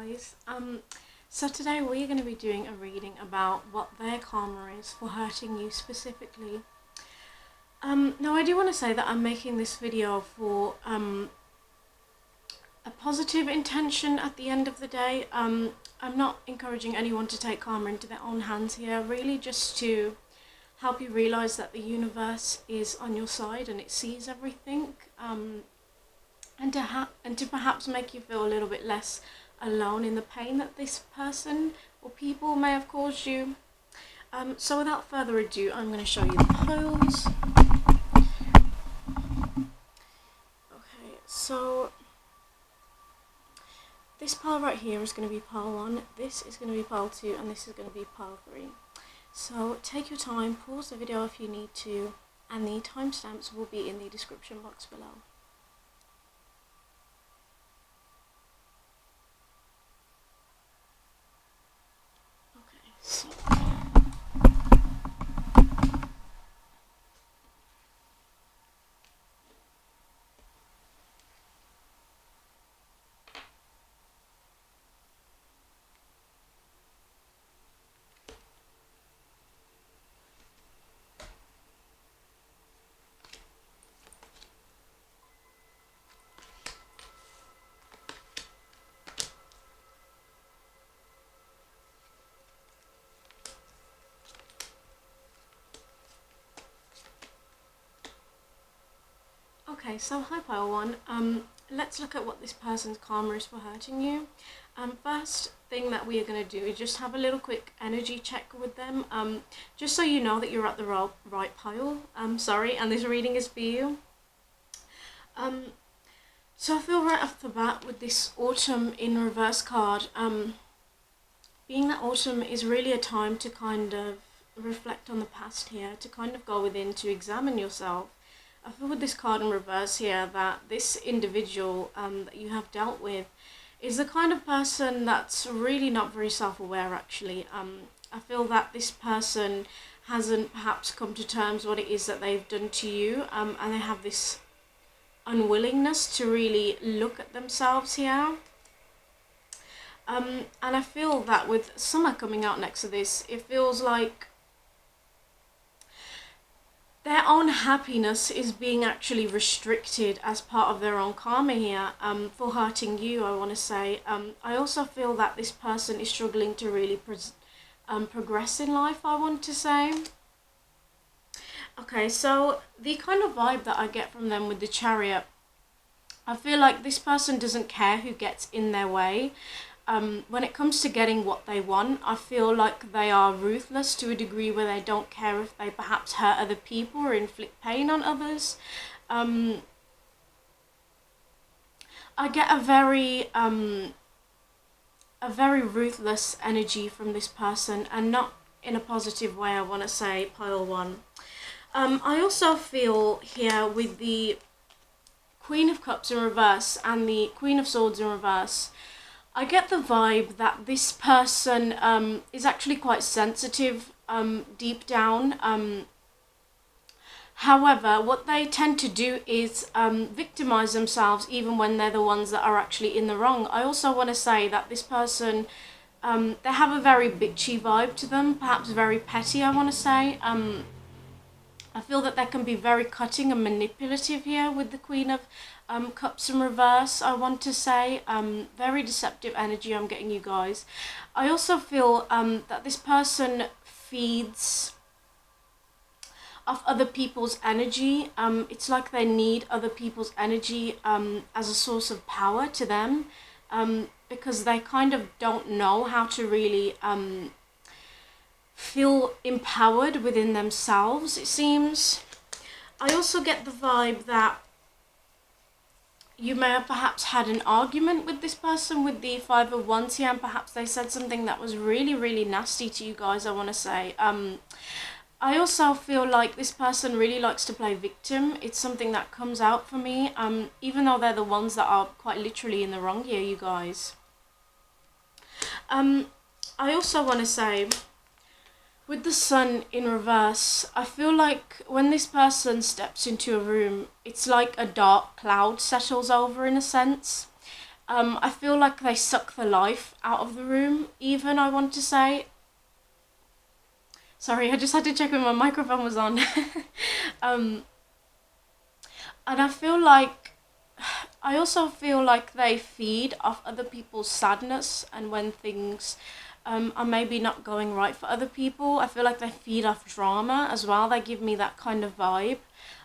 guys. So today we're going to be doing a reading about what their karma is for hurting you specifically. Now I do want to say that I'm making this video for a positive intention at the end of the day. I'm not encouraging anyone to take karma into their own hands here, really just to help you realise that the universe is on your side and it sees everything, and to perhaps make you feel a little bit less alone in the pain that this person or people may have caused you. So without further ado, I'm going to show you the piles. Okay, so this pile right here is going to be pile 1, this is going to be pile 2, and this is going to be pile 3. So take your time, pause the video if you need to, and the timestamps will be in the description box below. Okay, so Okay, so hi pile 1, let's look at what this person's karma is for hurting you. First thing that we are going to do is just have a little quick energy check with them, just so you know that you're at the right pile, and this reading is for you. So I feel right off the bat with this autumn in reverse card, being that autumn is really a time to kind of reflect on the past here, to kind of go within, to examine yourself. I feel with this card in reverse here that this individual that you have dealt with is the kind of person that's really not very self-aware actually. I feel that this person hasn't perhaps come to terms with what it is that they've done to you, and they have this unwillingness to really look at themselves here. And I feel that with summer coming out next to this, it feels like their own happiness is being actually restricted as part of their own karma here, for hurting you, I want to say. I also feel that this person is struggling to really progress in life, I want to say. Okay, so the kind of vibe that I get from them with the Chariot, I feel like this person doesn't care who gets in their way. When it comes to getting what they want, I feel like they are ruthless to a degree where they don't care if they perhaps hurt other people or inflict pain on others. I get a very ruthless energy from this person, and not in a positive way, I want to say, pile 1. I also feel here with the Queen of Cups in reverse and the Queen of Swords in reverse, I get the vibe that this person is actually quite sensitive deep down. However, what they tend to do is victimize themselves even when they're the ones that are actually in the wrong. I also want to say that this person, they have a very bitchy vibe to them, perhaps very petty, I want to say. I feel that they can be very cutting and manipulative here with the Queen of Cups in reverse, I want to say. Very deceptive energy I'm getting, you guys. I also feel that this person feeds off other people's energy. It's like they need other people's energy as a source of power to them, because they kind of don't know how to really feel empowered within themselves, it seems. I also get the vibe that you may have perhaps had an argument with this person with the Five of Wands here, and perhaps they said something that was really, really nasty to you guys, I want to say. I also feel like this person really likes to play victim. It's something that comes out for me, even though they're the ones that are quite literally in the wrong here, you guys. I also want to say, with the Sun in reverse, I feel like when this person steps into a room, it's like a dark cloud settles over in a sense. I feel like they suck the life out of the room, even, I want to say. Sorry, I just had to check if my microphone was on. um, and I also feel like they feed off other people's sadness, and when things are maybe not going right for other people, I feel like they feed off drama as well. They give me that kind of vibe.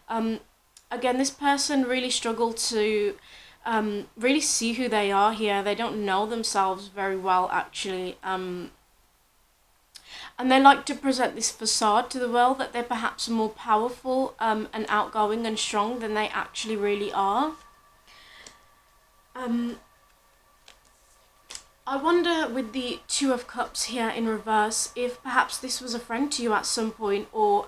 Um, Again, this person really struggled to really see who they are here. They don't know themselves very well, actually. And they like to present this facade to the world that they're perhaps more powerful and outgoing and strong than they actually really are. I wonder, with the Two of Cups here in reverse, if perhaps this was a friend to you at some point, or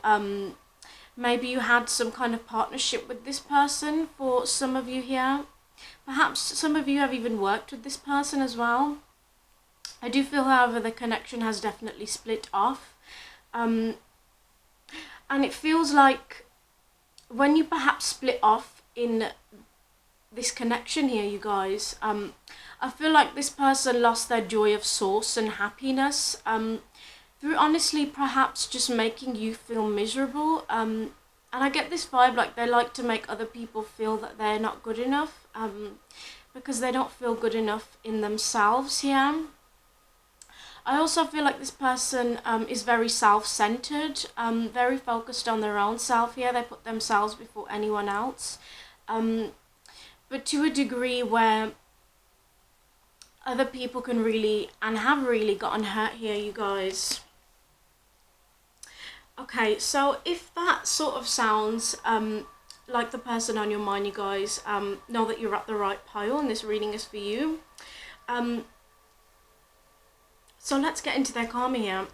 maybe you had some kind of partnership with this person for some of you here. Perhaps some of you have even worked with this person as well. I do feel, however, the connection has definitely split off. And it feels like when you perhaps split off in this connection here, you guys, I feel like this person lost their joy of source and happiness through honestly perhaps just making you feel miserable. And I get this vibe like they like to make other people feel that they're not good enough because they don't feel good enough in themselves here. I also feel like this person is very self-centered, very focused on their own self here. They put themselves before anyone else. But to a degree where other people can really, and have really gotten hurt here, you guys. Okay, so if that sort of sounds like the person on your mind, you guys, know that you're at the right pile and this reading is for you. So let's get into their karma here.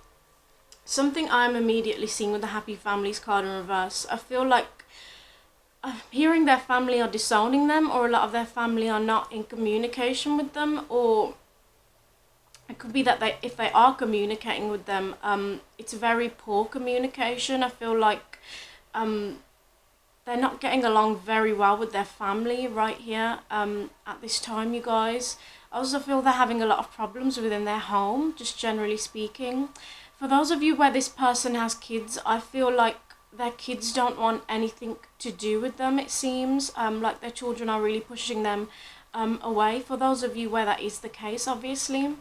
Something I'm immediately seeing with the Happy Families card in reverse. I feel like I'm hearing their family are disowning them, or a lot of their family are not in communication with them, or it could be that if they are communicating with them, it's very poor communication. I feel like they're not getting along very well with their family right here at this time, you guys. I also feel they're having a lot of problems within their home, just generally speaking. For those of you where this person has kids, I feel like their kids don't want anything to do with them, it seems. Like their children are really pushing them away. For those of you where that is the case, obviously.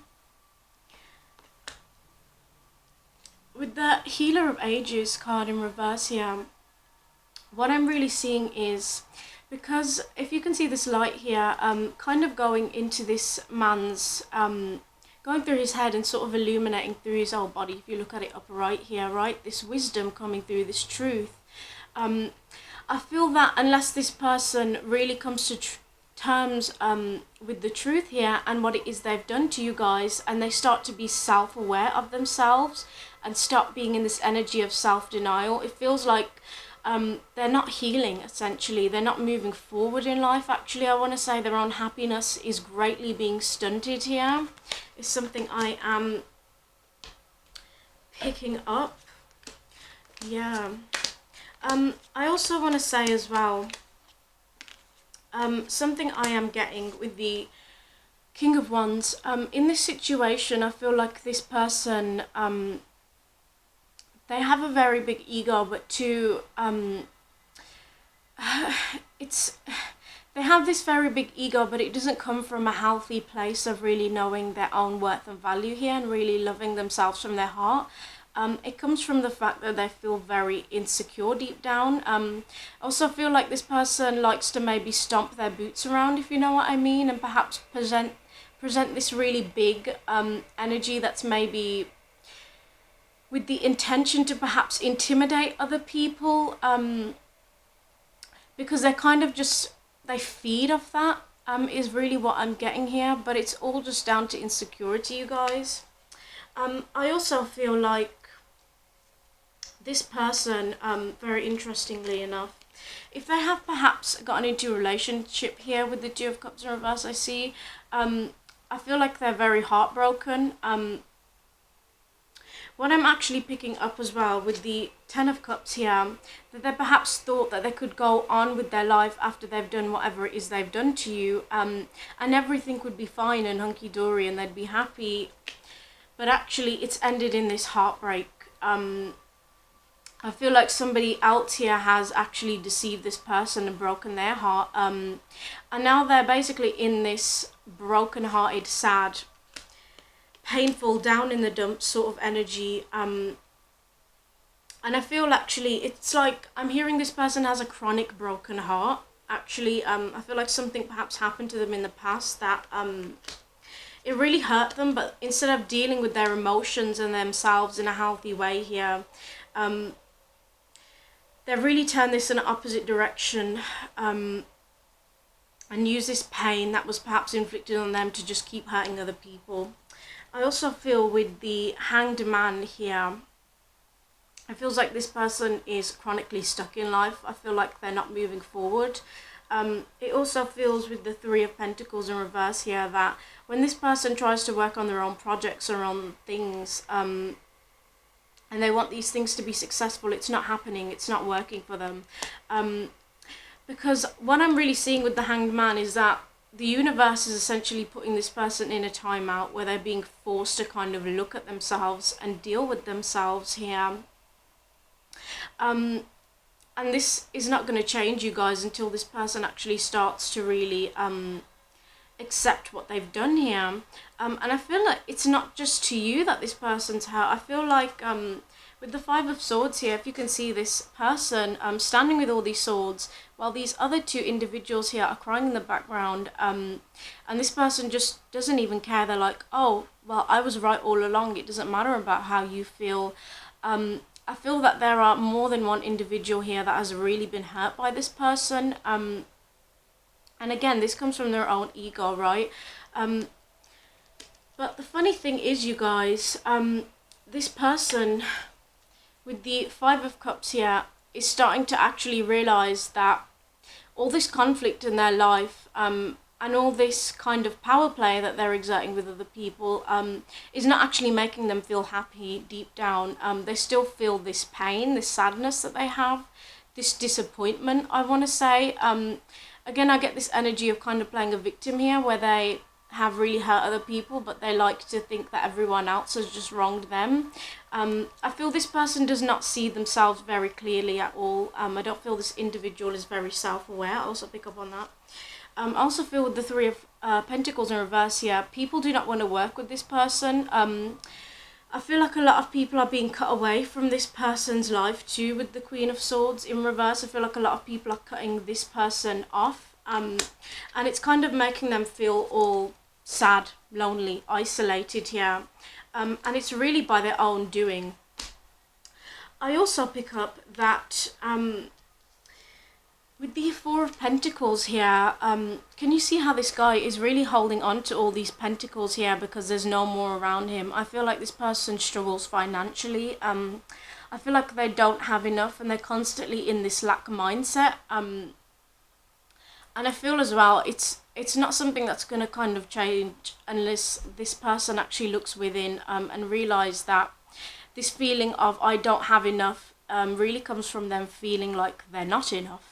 With the Healer of Ages card in reverse here, what I'm really seeing is, because if you can see this light here, kind of going into this man's, going through his head and sort of illuminating through his whole body, if you look at it up right here, right, this wisdom coming through, this truth. I feel that unless this person really comes to terms with the truth here and what it is they've done to you guys, and they start to be self-aware of themselves and stop being in this energy of self-denial, it feels like they're not healing, essentially. They're not moving forward in life. Actually, I want to say their own happiness is greatly being stunted here. It's something I am picking up. Yeah. I also want to say as well, something I am getting with the King of Wands. In this situation, I feel like this person, they have a very big ego, but they have this very big ego, but it doesn't come from a healthy place of really knowing their own worth and value here and really loving themselves from their heart. It comes from the fact that they feel very insecure deep down. I also feel like this person likes to maybe stomp their boots around, if you know what I mean, and perhaps present this really big energy that's maybe with the intention to perhaps intimidate other people, because they're kind of just, they feed off that, is really what I'm getting here, but it's all just down to insecurity, you guys. I also feel like this person, very interestingly enough, if they have perhaps gotten into a relationship here with the Two of Cups in reverse, I see, I feel like they're very heartbroken. what I'm actually picking up as well with the Ten of Cups here, that they perhaps thought that they could go on with their life after they've done whatever it is they've done to you, and everything would be fine and hunky-dory and they'd be happy. But actually it's ended in this heartbreak. I feel like somebody else here has actually deceived this person and broken their heart. And now they're basically in this broken-hearted, sad, painful, down in the dumps sort of energy. And I feel actually, it's like I'm hearing this person has a chronic broken heart. Actually, I feel like something perhaps happened to them in the past that it really hurt them. But instead of dealing with their emotions and themselves in a healthy way here, they've really turned this in an opposite direction, and use this pain that was perhaps inflicted on them to just keep hurting other people. I also feel with the Hanged Man here, it feels like this person is chronically stuck in life. I feel like they're not moving forward. It also feels with the Three of Pentacles in reverse here that when this person tries to work on their own projects or on things, and they want these things to be successful, it's not happening, it's not working for them. Because what I'm really seeing with the Hanged Man is that the universe is essentially putting this person in a timeout where they're being forced to kind of look at themselves and deal with themselves here. And this is not going to change, you guys, until this person actually starts to really accept what they've done here. And I feel like it's not just to you that this person's hurt. I feel like with the Five of Swords here, if you can see this person standing with all these swords, while these other two individuals here are crying in the background, and this person just doesn't even care. They're like, oh, well, I was right all along. It doesn't matter about how you feel. I feel that there are more than one individual here that has really been hurt by this person. And again, this comes from their own ego, right? But the funny thing is, you guys, this person with the Five of Cups here is starting to actually realize that all this conflict in their life, and all this kind of power play that they're exerting with other people, is not actually making them feel happy deep down. They still feel this pain, this sadness that they have, this disappointment, I want to say. Again, I get this energy of kind of playing a victim here, where they have really hurt other people, but they like to think that everyone else has just wronged them. I feel this person does not see themselves very clearly at all. I don't feel this individual is very self-aware. I also pick up on that. I also feel with the Three of Pentacles in reverse here, people do not want to work with this person. I feel like a lot of people are being cut away from this person's life too with the Queen of Swords in reverse. I feel like a lot of people are cutting this person off, and it's kind of making them feel all sad, lonely, isolated here, and it's really by their own doing. I also pick up that with the Four of Pentacles here, can you see how this guy is really holding on to all these pentacles here because there's no more around him? I feel like this person struggles financially. I feel like they don't have enough and they're constantly in this lack mindset. And I feel as well, it's not something that's going to kind of change unless this person actually looks within and realize that this feeling of I don't have enough really comes from them feeling like they're not enough.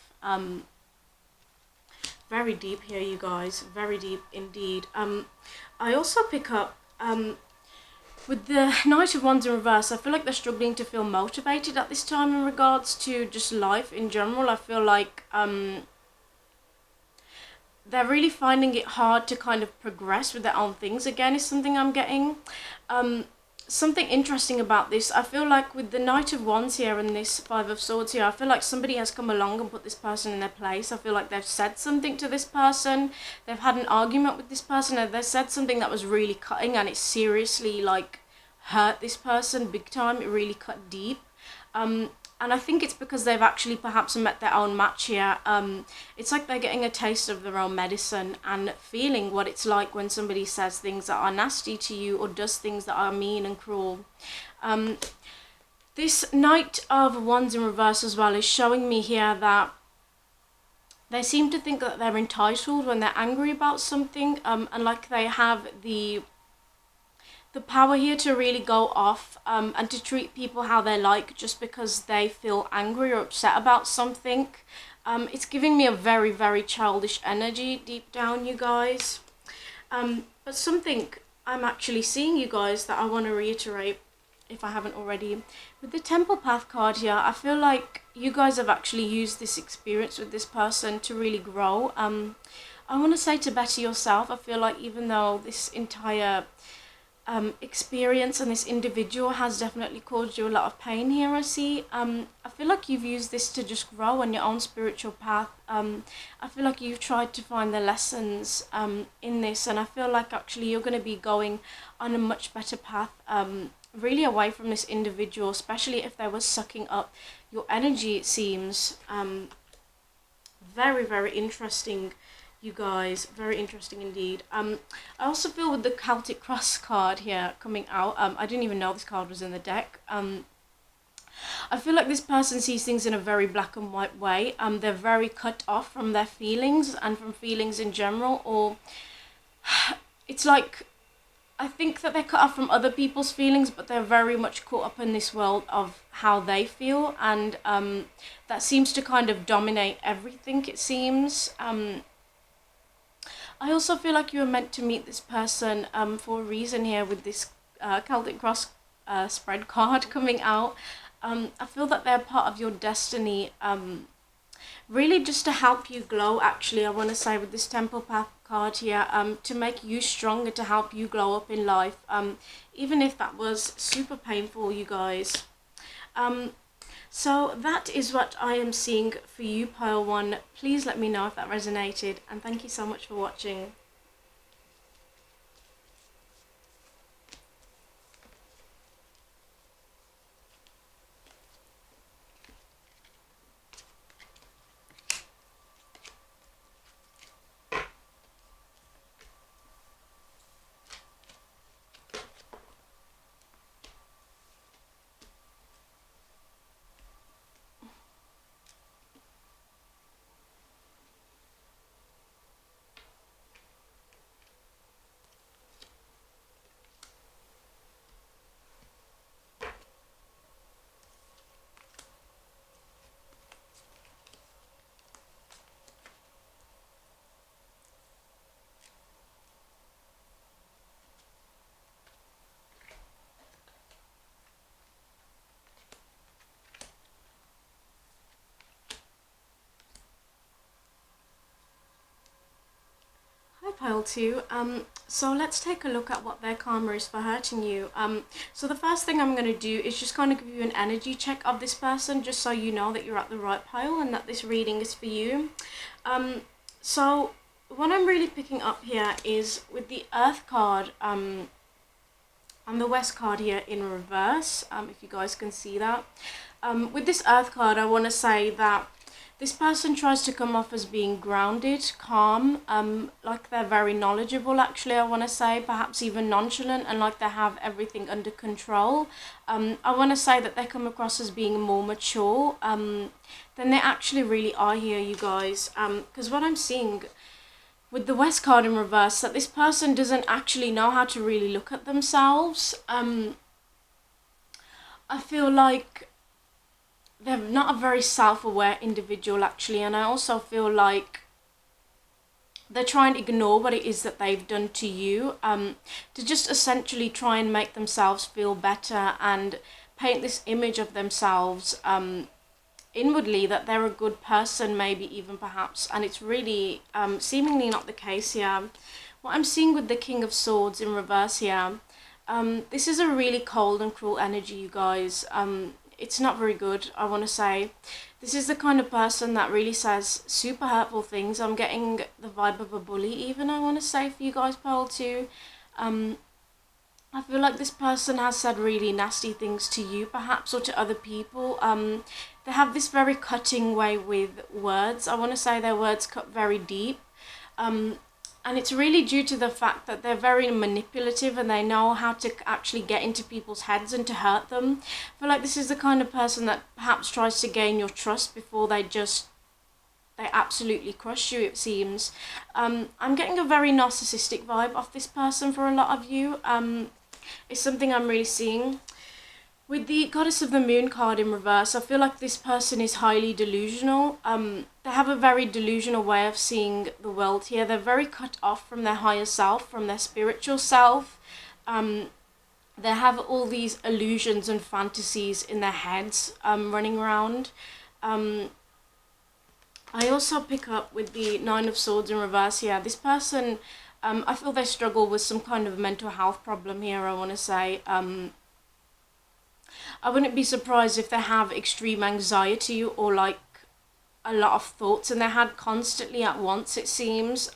Very deep here, you guys, very deep indeed. I also pick up with the Knight of Wands in reverse. I feel like they're struggling to feel motivated at this time in regards to just life in general. I feel like they're really finding it hard to kind of progress with their own things again, is something I'm getting. Something interesting about this, I feel like with the Knight of Wands here and this Five of Swords here, I feel like somebody has come along and put this person in their place. I feel like they've said something to this person, they've had an argument with this person, and they've said something that was really cutting, and it seriously like hurt this person big time. It really cut deep. And I think it's because they've actually perhaps met their own match here. It's like they're getting a taste of their own medicine and feeling what it's like when somebody says things that are nasty to you or does things that are mean and cruel. This Knight of Wands in reverse as well is showing me here that they seem to think that they're entitled when they're angry about something, and like they have the the power here to really go off and to treat people how they like just because they feel angry or upset about something. It's giving me a very, very childish energy deep down, you guys. But something I'm actually seeing, you guys, that I want to reiterate, if I haven't already. With the Temple Path card here, I feel like you guys have actually used this experience with this person to really grow. I want to say to better yourself. I feel like even though this entire experience and this individual has definitely caused you a lot of pain here, I see. I feel like you've used this to just grow on your own spiritual path. I feel like you've tried to find the lessons in this, and I feel like actually you're going to be going on a much better path, really away from this individual, especially if they were sucking up your energy, it seems. Very, very interesting, you guys, very interesting indeed. I also feel with the Celtic Cross card here coming out, I didn't even know this card was in the deck. I feel like this person sees things in a very black and white way. They're very cut off from their feelings and from feelings in general, or it's like, I think that they're cut off from other people's feelings, but they're very much caught up in this world of how they feel, and that seems to kind of dominate everything, it seems. I also feel like you were meant to meet this person for a reason here with this Celtic Cross spread card coming out. I feel that they're part of your destiny, really just to help you glow, actually, I want to say, with this Temple Path card here, to make you stronger, to help you glow up in life, even if that was super painful, you guys. So that is what I am seeing for you, Pile 1. Please let me know if that resonated, and thank you so much for watching. Pile 2. So let's take a look at what their karma is for hurting you. So the first thing I'm going to do is just kind of give you an energy check of this person, just so you know that you're at the right pile and that this reading is for you. So what I'm really picking up here is with the Earth card and the West card here in reverse, if you guys can see that. With this Earth card, I want to say that this person tries to come off as being grounded, calm, like they're very knowledgeable, actually, I want to say, perhaps even nonchalant, and like they have everything under control. I want to say that they come across as being more mature than they actually really are here, you guys. Because what I'm seeing with the West card in reverse, that this person doesn't actually know how to really look at themselves. I feel like they're not a very self-aware individual, actually, and I also feel like they're trying to ignore what it is that they've done to you, to just essentially try and make themselves feel better and paint this image of themselves inwardly that they're a good person, maybe even perhaps, and it's really seemingly not the case here. What I'm seeing with the King of Swords in reverse here, this is a really cold and cruel energy, you guys. It's not very good, I want to say. This is the kind of person that really says super hurtful things. I'm getting the vibe of a bully even, I want to say, for you guys, Pearl 2. I feel like this person has said really nasty things to you, perhaps, or to other people. They have this very cutting way with words. I want to say their words cut very deep. And it's really due to the fact that they're very manipulative and they know how to actually get into people's heads and to hurt them. I feel like this is the kind of person that perhaps tries to gain your trust before they absolutely crush you, it seems. I'm getting a very narcissistic vibe off this person for a lot of you. It's something I'm really seeing. With the Goddess of the Moon card in reverse, I feel like this person is highly delusional. They have a very delusional way of seeing the world here. They're very cut off from their higher self, from their spiritual self. They have all these illusions and fantasies in their heads running around. I also pick up with the Nine of Swords in reverse here. This person, I feel they struggle with some kind of mental health problem here, I want to say. I wouldn't be surprised if they have extreme anxiety or like a lot of thoughts in their head constantly at once, it seems.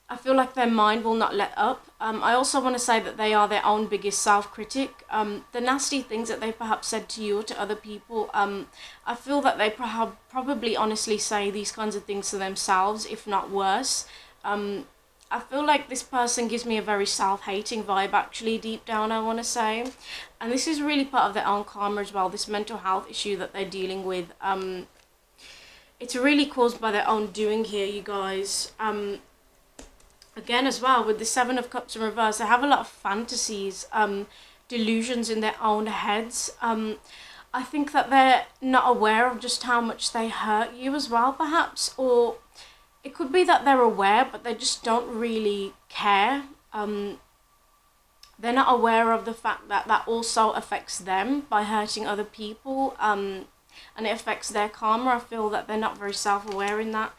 I feel like their mind will not let up. I also want to say that they are their own biggest self-critic. The nasty things that they perhaps said to you or to other people, I feel that they probably honestly say these kinds of things to themselves, if not worse. I feel like this person gives me a very self-hating vibe, actually, deep down, I want to say. And this is really part of their own karma as well, this mental health issue that they're dealing with. It's really caused by their own doing here, you guys. Again, as well, with the Seven of Cups in reverse, they have a lot of fantasies, delusions in their own heads. I think that they're not aware of just how much they hurt you as well, perhaps, or it could be that they're aware, but they just don't really care. They're not aware of the fact that that also affects them by hurting other people, and it affects their karma. I feel that they're not very self-aware in that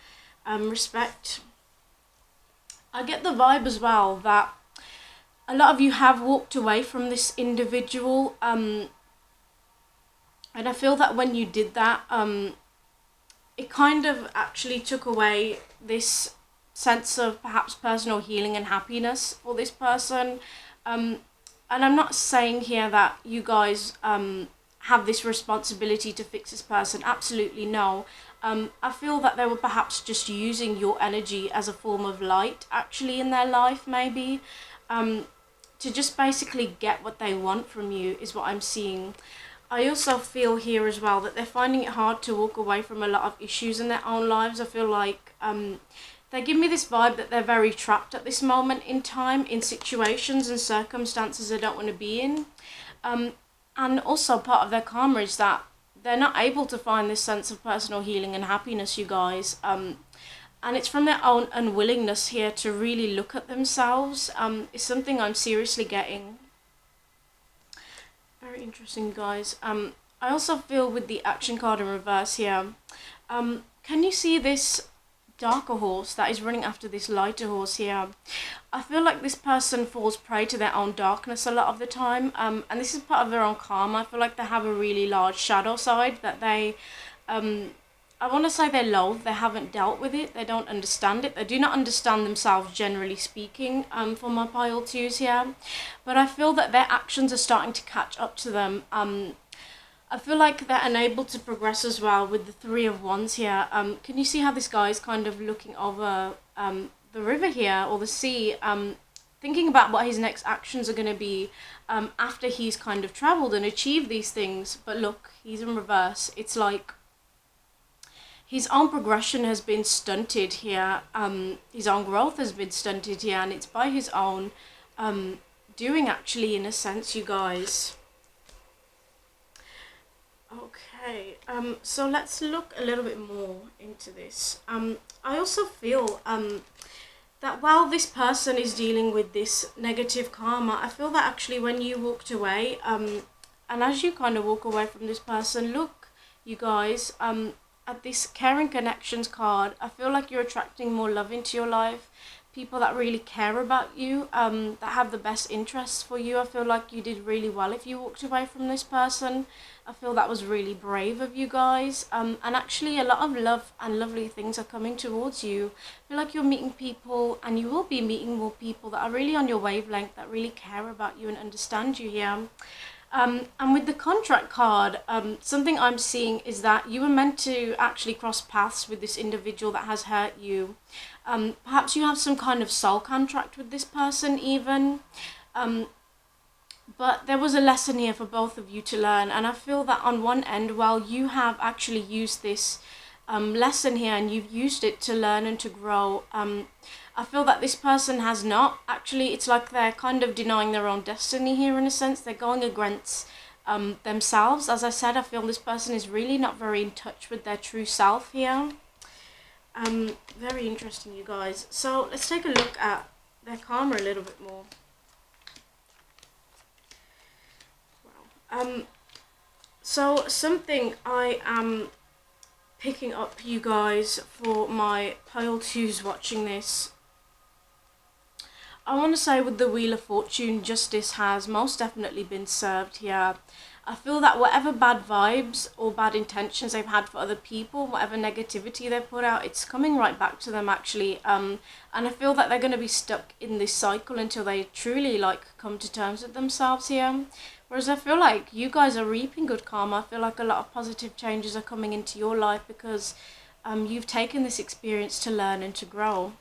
respect. I get the vibe as well that a lot of you have walked away from this individual, and I feel that when you did that, it kind of actually took away this sense of perhaps personal healing and happiness for this person. And I'm not saying here that you guys have this responsibility to fix this person. Absolutely no. I feel that they were perhaps just using your energy as a form of light actually in their life, maybe. To just basically get what they want from you is what I'm seeing. I also feel here as well that they're finding it hard to walk away from a lot of issues in their own lives. I feel like they give me this vibe that they're very trapped at this moment in time in situations and circumstances they don't want to be in. And also part of their karma is that they're not able to find this sense of personal healing and happiness, you guys. And it's from their own unwillingness here to really look at themselves. It's something I'm seriously getting. Very interesting, guys. I also feel with the action card in reverse here, can you see this darker horse that is running after this lighter horse here? I feel like this person falls prey to their own darkness a lot of the time, and this is part of their own karma. I feel like they have a really large shadow side that they, I want to say they loathe. They haven't dealt with it. They don't understand it. They do not understand themselves, generally speaking, for my pile twos here. But I feel that their actions are starting to catch up to them. I feel like they're unable to progress as well with the Three of Wands here. Can you see how this guy is kind of looking over the river here, or the sea, thinking about what his next actions are going to be after he's kind of travelled and achieved these things? But look, he's in reverse. It's like his own progression has been stunted here. His own growth has been stunted here, and it's by his own doing, actually, in a sense, you guys. Okay, so let's look a little bit more into this. I also feel that while this person is dealing with this negative karma, I feel that actually when you walked away, and as you kind of walk away from this person, look, you guys, at this Caring Connections card, I feel like you're attracting more love into your life. People that really care about you, that have the best interests for you. I feel like you did really well if you walked away from this person. I feel that was really brave of you guys. And actually a lot of love and lovely things are coming towards you. I feel like you're meeting people, and you will be meeting more people that are really on your wavelength, that really care about you and understand you here. And with the contract card, something I'm seeing is that you were meant to actually cross paths with this individual that has hurt you. Perhaps you have some kind of soul contract with this person even. But there was a lesson here for both of you to learn. And I feel that on one end, while you have actually used this lesson here and you've used it to learn and to grow, I feel that this person has not. Actually, it's like they're kind of denying their own destiny here in a sense. They're going against themselves. As I said, I feel this person is really not very in touch with their true self here. Very interesting, you guys. So let's take a look at their karma a little bit more. Wow. So something I am picking up, you guys, for my pile 2s watching this. I want to say with the Wheel of Fortune, justice has most definitely been served here. I feel that whatever bad vibes or bad intentions they've had for other people, whatever negativity they've put out, it's coming right back to them actually. And I feel that they're going to be stuck in this cycle until they truly come to terms with themselves here. Whereas I feel like you guys are reaping good karma. I feel like a lot of positive changes are coming into your life because you've taken this experience to learn and to grow.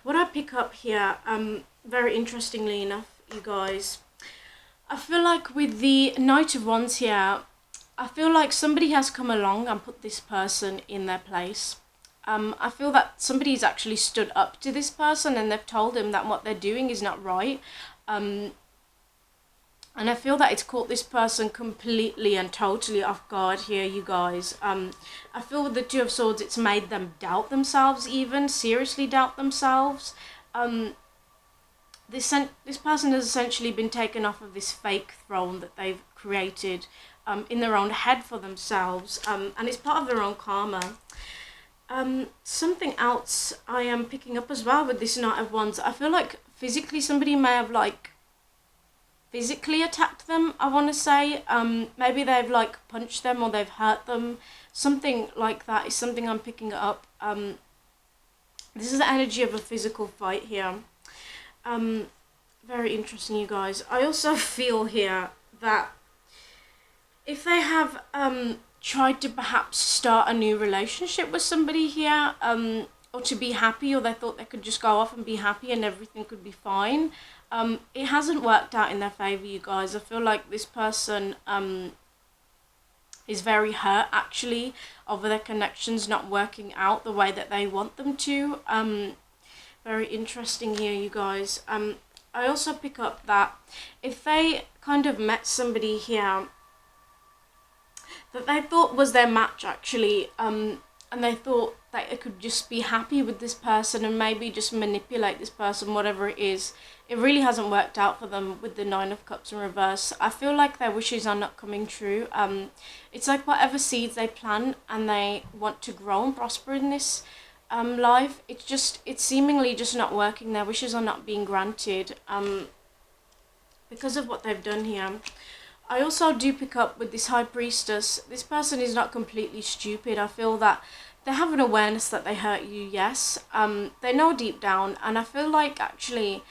What I pick up here, very interestingly enough, you guys, I feel like with the Knight of Wands here, I feel like somebody has come along and put this person in their place. I feel that somebody's actually stood up to this person and they've told him that what they're doing is not right. And I feel that it's caught this person completely and totally off guard here, you guys. I feel with the Two of Swords, it's made them doubt themselves even, seriously doubt themselves. This person has essentially been taken off of this fake throne that they've created in their own head for themselves, and it's part of their own karma. Something else I am picking up as well with this Knight of Wands, I feel like physically somebody may have physically attacked them, I want to say. Maybe they've punched them or they've hurt them. Something like that is something I'm picking up. This is the energy of a physical fight here. Very interesting, you guys. I also feel here that if they have tried to perhaps start a new relationship with somebody here, or to be happy, or they thought they could just go off and be happy and everything could be fine, it hasn't worked out in their favor, you guys. I feel like this person is very hurt actually over their connections not working out the way that they want them to. Very interesting here, you guys. I also pick up that if they kind of met somebody here that they thought was their match actually, and they thought that it could just be happy with this person and maybe just manipulate this person, whatever it is, it really hasn't worked out for them with the Nine of Cups in reverse. I feel like their wishes are not coming true. It's like whatever seeds they plant and they want to grow and prosper in this life, it's seemingly just not working. Their wishes are not being granted because of what they've done here. I also do pick up with this High Priestess, this person is not completely stupid. I feel that they have an awareness that they hurt you, yes. They know deep down, and I feel like actually,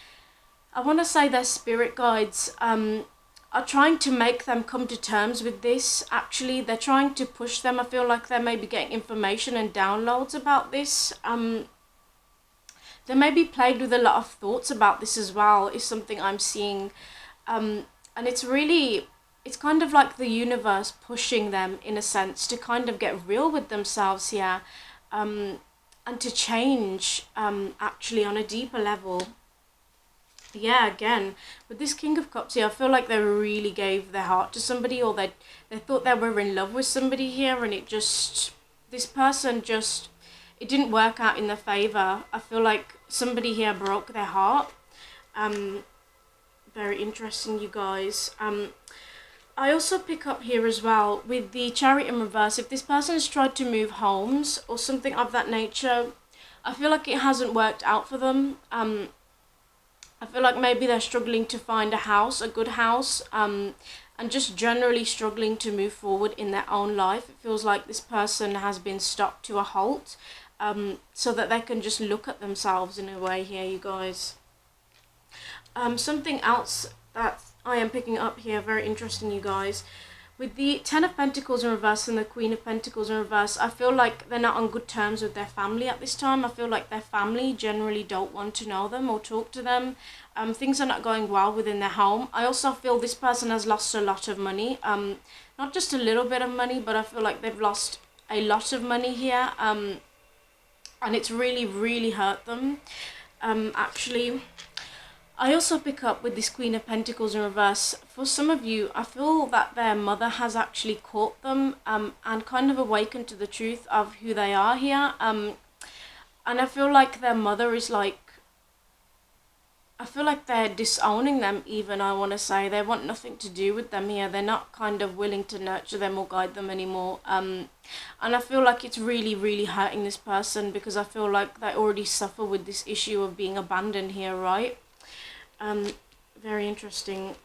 I want to say their spirit guides are trying to make them come to terms with this. Actually, they're trying to push them. I feel like they may be getting information and downloads about this. They may be plagued with a lot of thoughts about this as well, is something I'm seeing. And it's kind of like the universe pushing them, in a sense, to kind of get real with themselves here, and to change, actually, on a deeper level. Yeah, again, with this King of Cups here, I feel like they really gave their heart to somebody, or they thought they were in love with somebody here, and this person it didn't work out in their favour. I feel like somebody here broke their heart. Very interesting, you guys. I also pick up here as well with the Chariot in reverse. If this person has tried to move homes or something of that nature, I feel like it hasn't worked out for them. I feel like maybe they're struggling to find a house, a good house, and just generally struggling to move forward in their own life. It feels like this person has been stopped to a halt, so that they can just look at themselves in a way here, you guys. Something else that I am picking up here, very interesting, you guys. With the Ten of Pentacles in reverse and the Queen of Pentacles in reverse, I feel like they're not on good terms with their family at this time. I feel like their family generally don't want to know them or talk to them. Things are not going well within their home. I also feel this person has lost a lot of money. Not just a little bit of money, but I feel like they've lost a lot of money here. and it's really, really hurt them. Actually, I also pick up with this Queen of Pentacles in reverse. For some of you, I feel that their mother has actually caught them and kind of awakened to the truth of who they are here. And I feel like their mother is like, I feel like they're disowning them even, I want to say. They want nothing to do with them here. They're not kind of willing to nurture them or guide them anymore. And I feel like it's really, really hurting this person, because I feel like they already suffer with this issue of being abandoned here, right? Very interesting.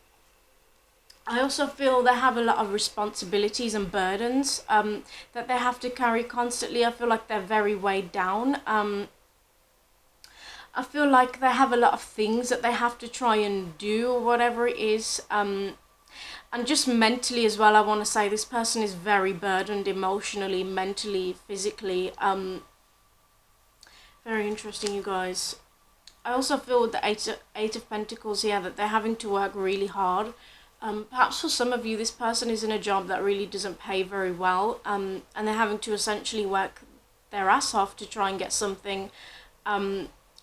I also feel they have a lot of responsibilities and burdens that they have to carry constantly. I feel like they're very weighed down. I feel like they have a lot of things that they have to try and do, or whatever it is. And just mentally as well, I want to say this person is very burdened emotionally, mentally, physically. Very interesting, you guys. I also feel with the Eight of Pentacles here that they're having to work really hard. Perhaps for some of you, this person is in a job that really doesn't pay very well, and they're having to essentially work their ass off to try and get something,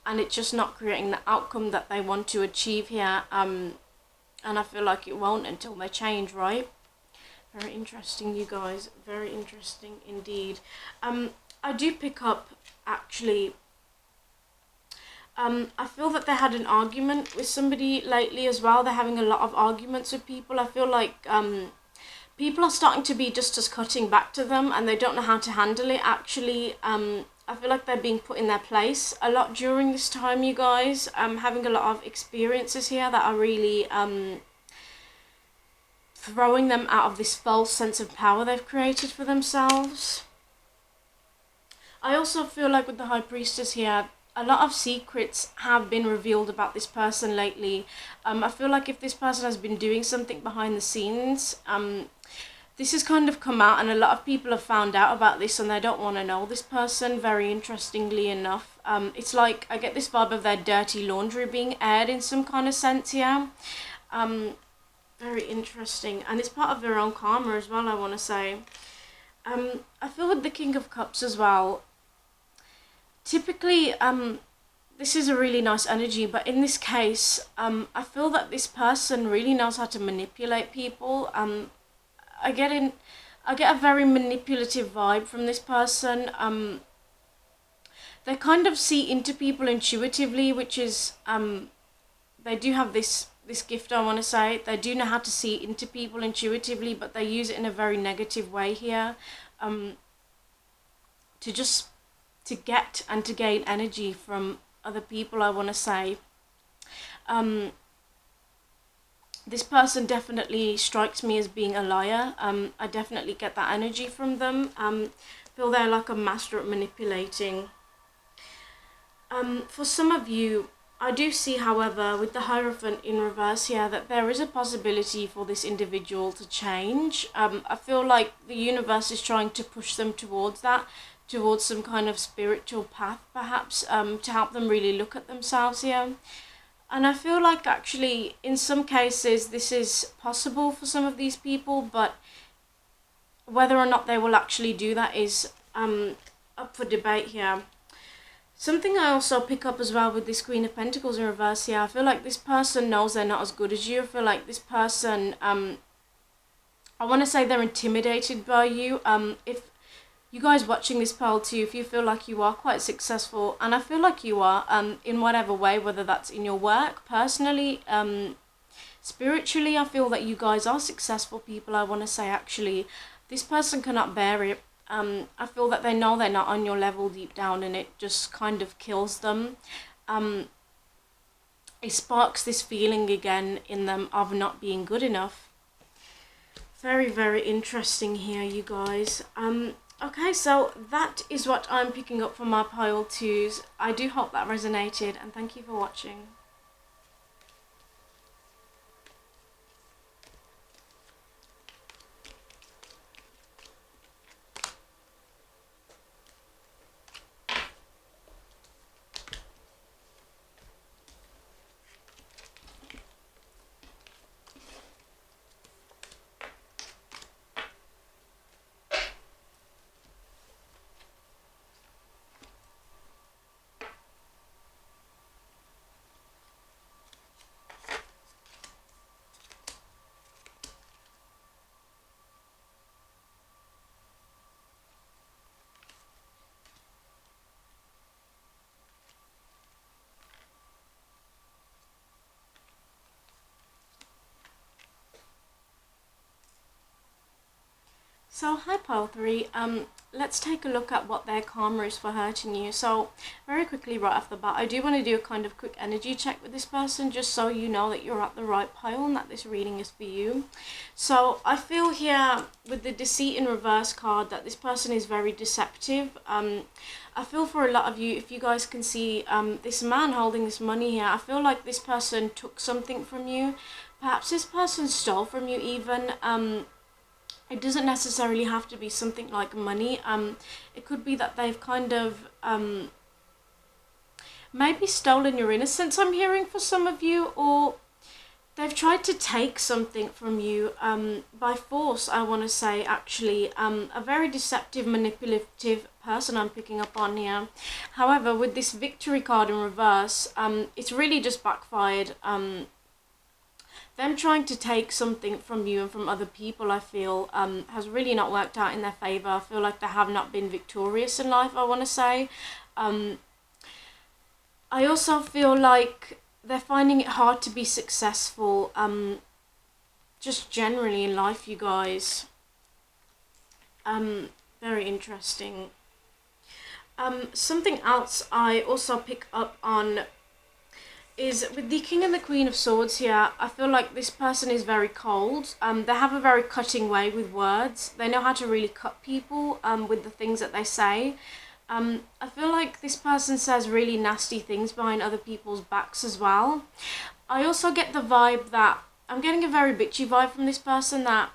and it's just not creating the outcome that they want to achieve here, and I feel like it won't until they change, right? Very interesting, you guys. Very interesting indeed. I do pick up, actually, I feel that they had an argument with somebody lately as well. They're having a lot of arguments with people. I feel like people are starting to be just as cutting back to them, and they don't know how to handle it, actually. I feel like they're being put in their place a lot during this time, you guys. Having a lot of experiences here that are really throwing them out of this false sense of power they've created for themselves. I also feel like with the High Priestess here, a lot of secrets have been revealed about this person lately. I feel like if this person has been doing something behind the scenes, this has kind of come out, and a lot of people have found out about this and they don't want to know this person, very interestingly enough. It's like, I get this vibe of their dirty laundry being aired in some kind of sense here. Very interesting. And it's part of their own karma as well, I want to say. I feel with the King of Cups as well, typically, this is a really nice energy, but in this case, I feel that this person really knows how to manipulate people. I get a very manipulative vibe from this person. They kind of see into people intuitively, which is, they do have this gift, I want to say. They do know how to see into people intuitively, but they use it in a very negative way here, to get and to gain energy from other people, I want to say. This person definitely strikes me as being a liar. I definitely get that energy from them. Feel they're like a master at manipulating. For some of you, I do see, however, with the Hierophant in reverse here, that there is a possibility for this individual to change. I feel like the universe is trying to push them towards that, towards some kind of spiritual path, perhaps, to help them really look at themselves here. And I feel like, actually, in some cases, this is possible for some of these people, but whether or not they will actually do that is up for debate here. Something I also pick up as well with this Queen of Pentacles in reverse here, I feel like this person knows they're not as good as you. I feel like this person, I want to say they're intimidated by you. If you guys watching this poll too, if you feel like you are quite successful, and I feel like you are, in whatever way, whether that's in your work, personally, spiritually, I feel that you guys are successful people, I want to say, actually. This person cannot bear it. I feel that they know they're not on your level deep down, and it just kind of kills them. It sparks this feeling again in them of not being good enough. Very, very interesting here, you guys. Okay, so that is what I'm picking up from my pile twos. I do hope that resonated, and thank you for watching. So, hi pile 3, let's take a look at what their karma is for hurting you. So, very quickly right off the bat, I do want to do a kind of quick energy check with this person, just so you know that you're at the right pile and that this reading is for you. So, I feel here with the deceit in reverse card that this person is very deceptive. I feel for a lot of you, if you guys can see this man holding this money here, I feel like this person took something from you. Perhaps this person stole from you even. It doesn't necessarily have to be something like money. It could be that they've kind of maybe stolen your innocence, I'm hearing, for some of you, or they've tried to take something from you by force, I want to say, actually. A very deceptive, manipulative person I'm picking up on here. However, with this victory card in reverse, it's really just backfired. Them trying to take something from you and from other people, I feel, has really not worked out in their favour. I feel like they have not been victorious in life, I want to say. I also feel like they're finding it hard to be successful, just generally in life, you guys. Very interesting. Something else I also pick up on is with the King and the Queen of Swords here. I feel like this person is very cold. They have a very cutting way with words. They know how to really cut people with the things that they say. I feel like this person says really nasty things behind other people's backs as well. I also get the vibe that, I'm getting a very bitchy vibe from this person, that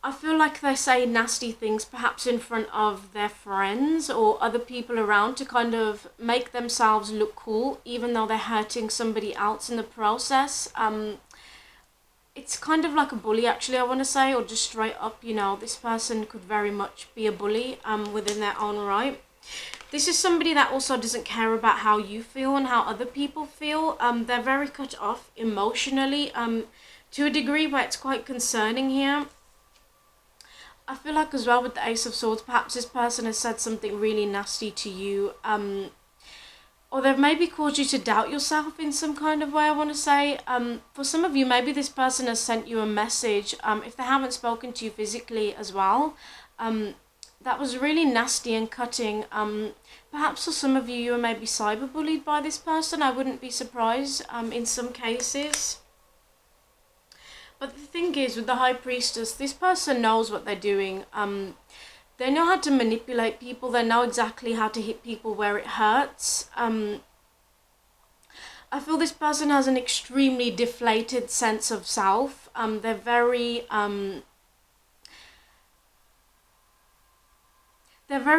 I feel like they say nasty things perhaps in front of their friends or other people around to kind of make themselves look cool, even though they're hurting somebody else in the process. It's kind of like a bully, actually, I want to say, or just straight up, you know, this person could very much be a bully within their own right. This is somebody that also doesn't care about how you feel and how other people feel. They're very cut off emotionally to a degree where it's quite concerning here. I feel like as well with the Ace of Swords, perhaps this person has said something really nasty to you, or they've maybe caused you to doubt yourself in some kind of way, I want to say. For some of you, maybe this person has sent you a message, if they haven't spoken to you physically as well, that was really nasty and cutting. Perhaps for some of you, you were maybe cyberbullied by this person. I wouldn't be surprised in some cases. But the thing is, with the High Priestess, this person knows what they're doing. They know how to manipulate people. They know exactly how to hit people where it hurts. I feel this person has an extremely deflated sense of self. They're very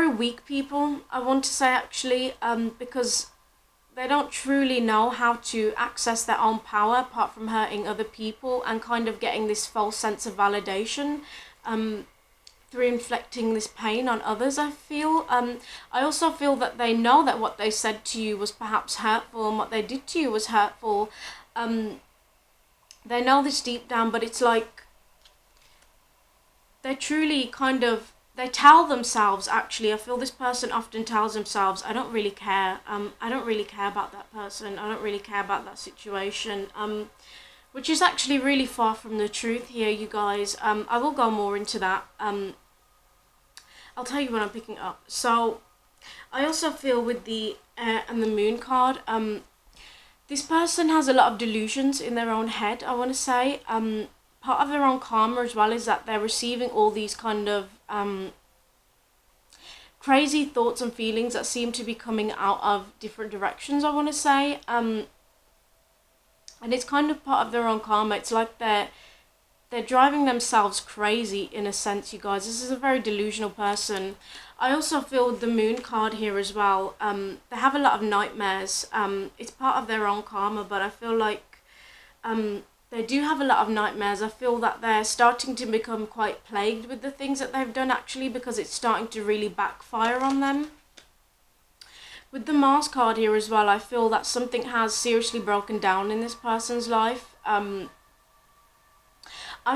weak people, I want to say, actually, because they don't truly know how to access their own power apart from hurting other people and kind of getting this false sense of validation through inflicting this pain on others, I feel. I also feel that they know that what they said to you was perhaps hurtful and what they did to you was hurtful. They know this deep down, but it's like they truly kind of, they tell themselves, actually, I feel this person often tells themselves, I don't really care. I don't really care about that person. I don't really care about that situation. Which is actually really far from the truth here, you guys. I will go more into that. I'll tell you when I'm picking up. So, I also feel with the Air and the Moon card, this person has a lot of delusions in their own head, I want to say. Part of their own karma as well is that they're receiving all these kind of crazy thoughts and feelings that seem to be coming out of different directions, I want to say. And it's kind of part of their own karma. It's like they're driving themselves crazy in a sense, you guys. This is a very delusional person. I also feel with the Moon card here as well, they have a lot of nightmares. It's part of their own karma, but I feel like they do have a lot of nightmares. I feel that they're starting to become quite plagued with the things that they've done, actually, because it's starting to really backfire on them. With the Mars card here as well, I feel that something has seriously broken down in this person's life. I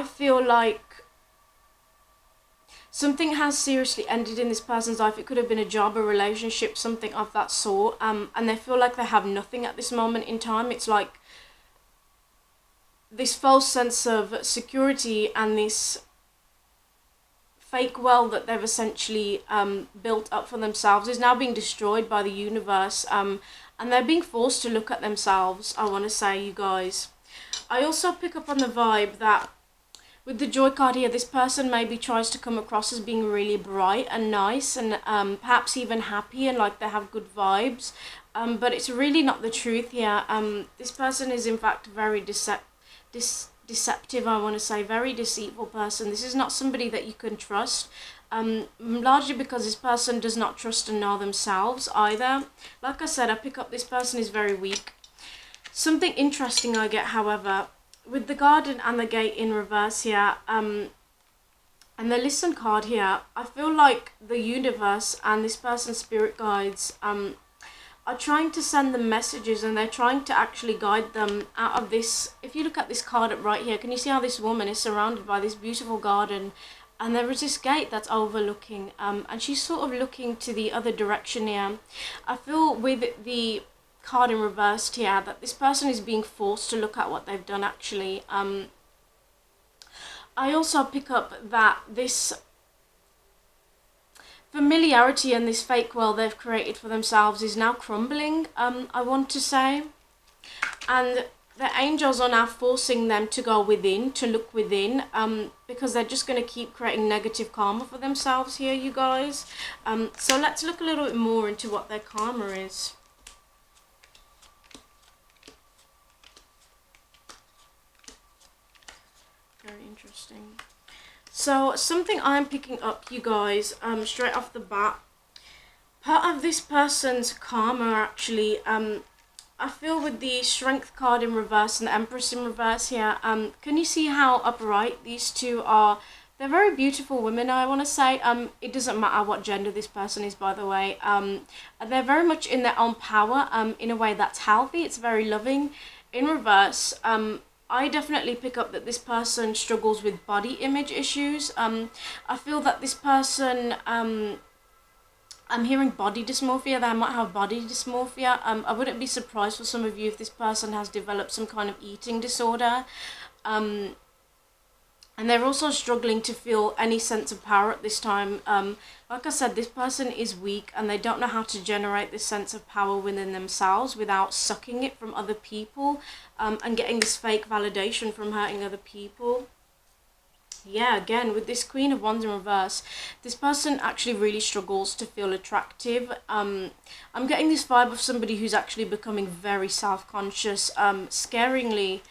feel like something has seriously ended in this person's life. It could have been a job, a relationship, something of that sort. And they feel like they have nothing at this moment in time. It's like this false sense of security and this fake world that they've essentially built up for themselves is now being destroyed by the universe, and they're being forced to look at themselves, I want to say, you guys. I also pick up on the vibe that with the Joy card here, this person maybe tries to come across as being really bright and nice and perhaps even happy and like they have good vibes, but it's really not the truth here. This person is in fact very deceptive, I want to say, very deceitful person. This is not somebody that you can trust, largely because this person does not trust and know themselves either. Like I said, I pick up this person is very weak. Something interesting I get, however, with the Garden and the Gate in reverse here, and the Listen card here, I feel like the universe and this person's spirit guides are trying to send them messages, and they're trying to actually guide them out of this. If you look at this card up right here, can you see how this woman is surrounded by this beautiful garden, and there is this gate that's overlooking, and she's sort of looking to the other direction here. I feel with the card in reversed here that this person is being forced to look at what they've done actually. I also pick up that this familiarity and this fake world they've created for themselves is now crumbling, I want to say, and the angels are now forcing them to go within, to look within, because they're just going to keep creating negative karma for themselves here, you guys. So let's look a little bit more into what their karma is. Very interesting. So something I'm picking up, you guys, straight off the bat, part of this person's karma actually, I feel with the Strength card in reverse and the Empress in reverse here, can you see how upright these two are? They're very beautiful women, I want to say. It doesn't matter what gender this person is, by the way. They're very much in their own power, in a way that's healthy. It's very loving. In reverse, I definitely pick up that this person struggles with body image issues. I feel that this person, I'm hearing body dysmorphia. They might have body dysmorphia. I wouldn't be surprised for some of you if this person has developed some kind of eating disorder. And they're also struggling to feel any sense of power at this time. Like I said, this person is weak and they don't know how to generate this sense of power within themselves without sucking it from other people, and getting this fake validation from hurting other people. Yeah, again, with this Queen of Wands in reverse, this person actually really struggles to feel attractive. I'm getting this vibe of somebody who's actually becoming very self-conscious, scarily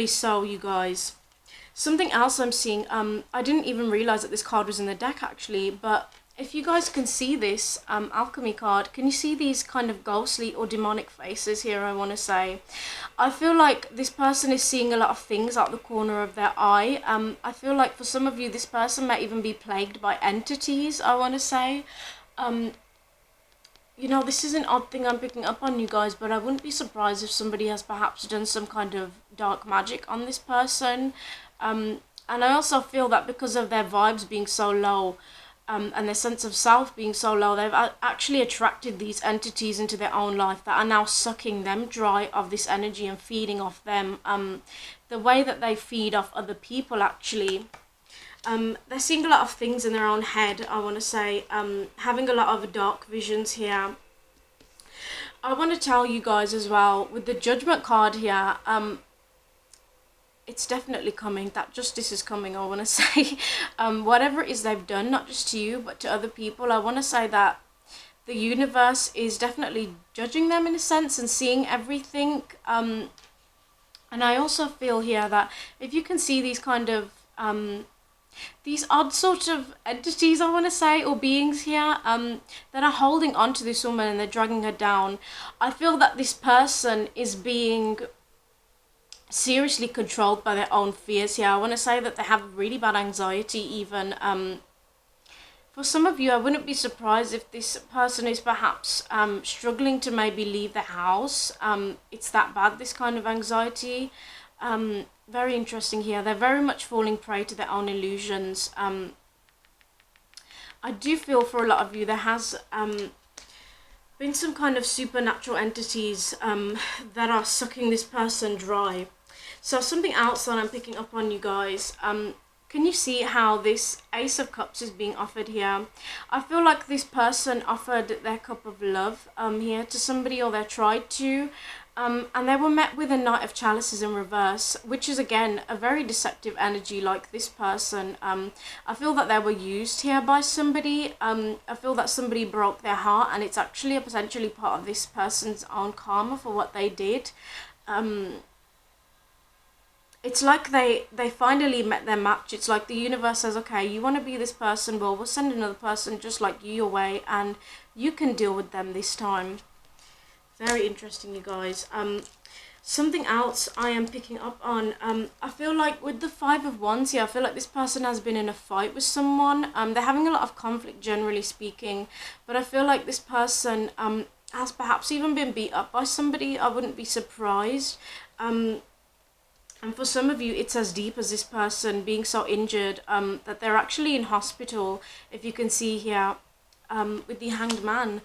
so, you guys. Something else I'm seeing, I didn't even realize that this card was in the deck actually, but if you guys can see this alchemy card, can you see these kind of ghostly or demonic faces here, I want to say? I feel like this person is seeing a lot of things out the corner of their eye. I feel like for some of you, this person may even be plagued by entities, I want to say. You know, this is an odd thing I'm picking up on, you guys, but I wouldn't be surprised if somebody has perhaps done some kind of dark magic on this person. And I also feel that because of their vibes being so low, and their sense of self being so low, they've actually attracted these entities into their own life that are now sucking them dry of this energy and feeding off them. The way that they feed off other people, actually. They're seeing a lot of things in their own head, I want to say, having a lot of dark visions here. I want to tell you guys as well, with the Judgment card here, it's definitely coming. That justice is coming, I want to say. Whatever it is they've done, not just to you, but to other people, I want to say that the universe is definitely judging them in a sense and seeing everything. And I also feel here that if you can see these kind of, these odd sort of entities, I want to say, or beings here, that are holding on to this woman and they're dragging her down, I feel that this person is being seriously controlled by their own fears here. I want to say that they have really bad anxiety even. For some of you, I wouldn't be surprised if this person is perhaps struggling to maybe leave the house. It's that bad, this kind of anxiety. Very interesting here. They're very much falling prey to their own illusions. I do feel for a lot of you there has been some kind of supernatural entities that are sucking this person dry. So something else that I'm picking up on, you guys, can you see how this Ace of Cups is being offered here? I feel like this person offered their cup of love here to somebody, or they tried to. And they were met with a Knight of Chalices in reverse, which is again a very deceptive energy. Like this person, I feel that they were used here by somebody. I feel that somebody broke their heart, and it's actually a potentially part of this person's own karma for what they did. It's like they finally met their match. It's like the universe says, okay, you want to be this person, well, we'll send another person just like you your way, and you can deal with them this time. Very interesting, you guys. Something else I am picking up on, I feel like with the Five of Wands here, I feel like this person has been in a fight with someone. They're having a lot of conflict, generally speaking, but I feel like this person has perhaps even been beat up by somebody. I wouldn't be surprised. And for some of you, it's as deep as this person being so injured that they're actually in hospital, if you can see here, with the Hanged Man.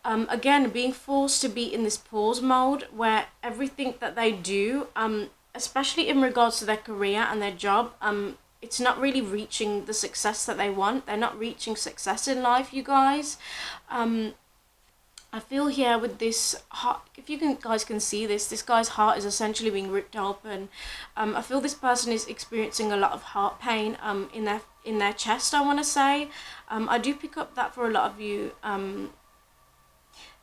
Again, being forced to be in this pause mode where everything that they do, especially in regards to their career and their job, it's not really reaching the success that they want. They're not reaching success in life, you guys. I feel here with this heart, if you guys can see this guy's heart is essentially being ripped open. I feel this person is experiencing a lot of heart pain in their chest, I want to say. I do pick up that for a lot of you.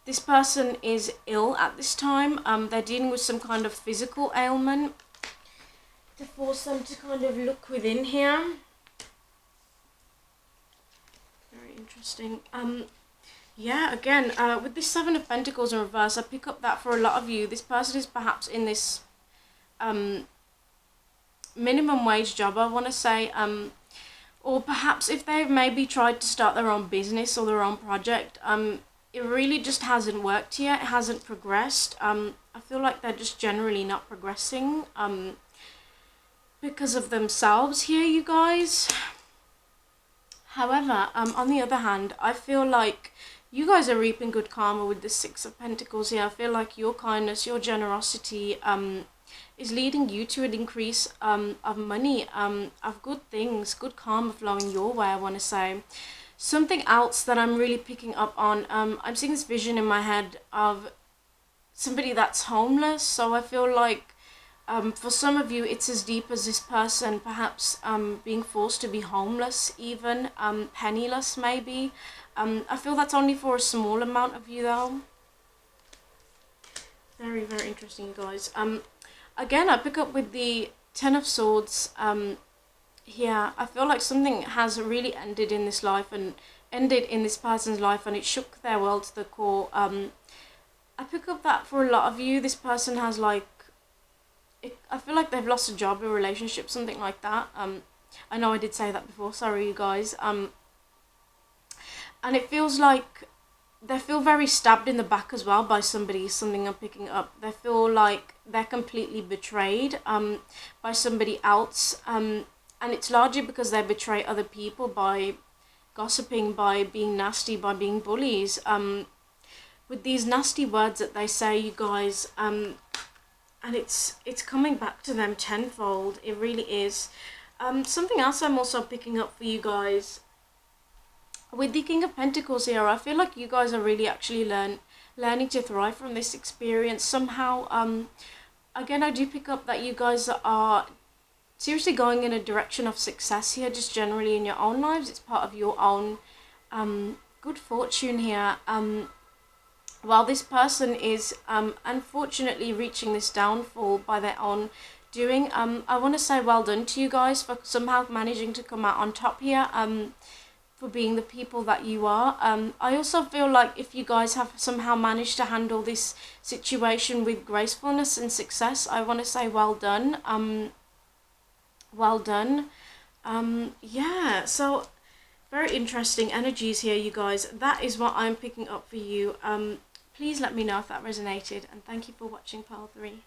This person is ill at this time. They're dealing with some kind of physical ailment to force them to kind of look within here. Very interesting. Yeah, again, with this Seven of Pentacles in reverse, I pick up that for a lot of you, this person is perhaps in this minimum wage job, I want to say, or perhaps if they've maybe tried to start their own business or their own project, it really just hasn't worked yet. It hasn't progressed. I feel like they're just generally not progressing because of themselves here, you guys. However, on the other hand, I feel like you guys are reaping good karma with the Six of Pentacles here. I feel like your kindness, your generosity is leading you to an increase of money, of good things, good karma flowing your way, I want to say. Something else that I'm really picking up on, I'm seeing this vision in my head of somebody that's homeless. So I feel like for some of you, it's as deep as this person, perhaps being forced to be homeless, even penniless maybe. I feel that's only for a small amount of you though. Very, very interesting, you guys. Again, I pick up with the Ten of Swords. Yeah, I feel like something has really ended in this life and ended in this person's life, and it shook their world to the core. I pick up that for a lot of you, this person has like, I feel like they've lost a job, a relationship, something like that. I know I did say that before, sorry you guys. And it feels like they feel very stabbed in the back as well by somebody, something I'm picking up. They feel like they're completely betrayed by somebody else. And it's largely because they betray other people by gossiping, by being nasty, by being bullies. With these nasty words that they say, you guys, and it's coming back to them tenfold. It really is. Something else I'm also picking up for you guys. With the King of Pentacles here, I feel like you guys are really actually learning to thrive from this experience somehow. Again, I do pick up that you guys are seriously going in a direction of success here, just generally in your own lives. It's part of your own good fortune here. While this person is unfortunately reaching this downfall by their own doing, I want to say well done to you guys for somehow managing to come out on top here, for being the people that you are. I also feel like if you guys have somehow managed to handle this situation with gracefulness and success, I want to say well done. Well done. Yeah, so very interesting energies here, you guys. That is what I'm picking up for you. Please let me know if that resonated, and thank you for watching Pile 3.